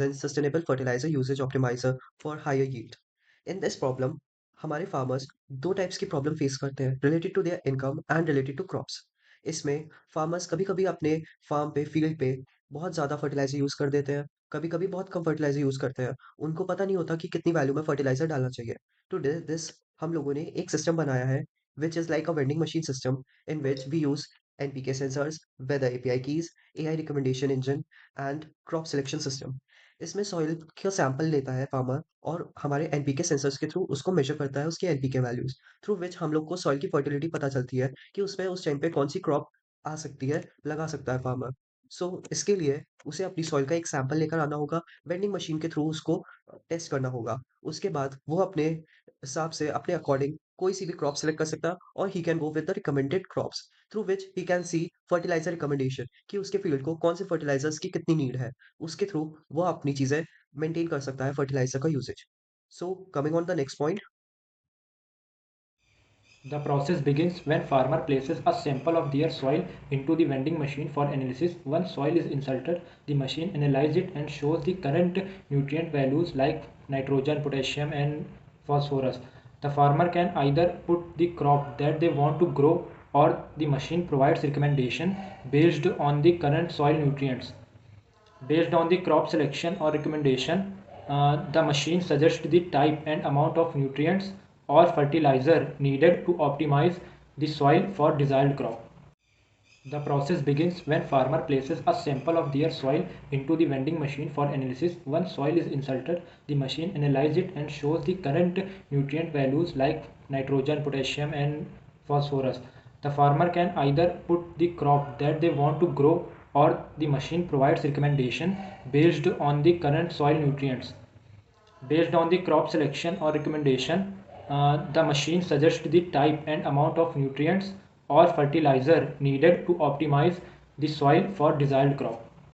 and sustainable fertilizer usage optimizer for higher yield. In this problem, हमारे farmers दो types की problem face करते हैं related to their income and related to crops. इसमें farmers कभी-कभी अपने फार्म पे फील्ड पे बहुत ज़्यादा फर्टिलाइजर यूज़ कर देते हैं, कभी-कभी बहुत कम फर्टिलाइजर यूज़ करते हैं। उनको पता नहीं होता कि कितनी वैल्यू में फर्टिलाइजर डालना चाहिए। टू डू दिस हम लोगों ने एक सिस्टम बनाया है which is like a vending machine system in which we use NPK sensors, weather API keys, AI recommendation engine and crop selection system. इसमें सॉइल का सैंपल लेता है फार्मर और हमारे एनपीके सेंसर्स के थ्रू उसको मेजर करता है उसकी एनपीके वैल्यूज थ्रू विच हम लोग को सॉइल की फर्टिलिटी पता चलती है कि उसमें उस टाइम पे कौन सी क्रॉप आ सकती है, लगा सकता है फार्मर। सो इसके लिए उसे अपनी सॉइल का एक सैंपल लेकर आना होगा, वेंडिंग मशीन के थ्रू उसको टेस्ट करना होगा। उसके बाद वो अपने हिसाब से अपने अकॉर्डिंग कोई सी भी क्रॉप सेलेक्ट कर सकता है और he can go with the recommended crops through which he can see fertiliser recommendation कि उसके फील्ड को कौन से फर्टिलाइजर्स की कितनी नीड है। उसके थ्रू वो अपनी चीजें मेंटेन कर सकता है फर्टिलाइजर का usage. So coming on the next point. The process begins when farmer places a sample of their soil into the vending machine for analysis. Once soil is inserted, the machine analyzes it and shows the current nutrient values like nitrogen, potassium and phosphorus. The farmer can either put the crop that they want to grow or the machine provides recommendation based on the current soil nutrients. Based on the crop selection or recommendation, the machine suggests the type and amount of nutrients or fertilizer needed to optimize the soil for desired crop. The process begins when farmer places a sample of their soil into the vending machine for analysis. Once soil is inserted, the machine analyzes it and shows the current nutrient values like nitrogen, potassium and phosphorus. The farmer can either put the crop that they want to grow or the machine provides recommendation based on the current soil nutrients. Based on the crop selection or recommendation, the machine suggests the type and amount of nutrients or fertilizer needed to optimize the soil for desired crop.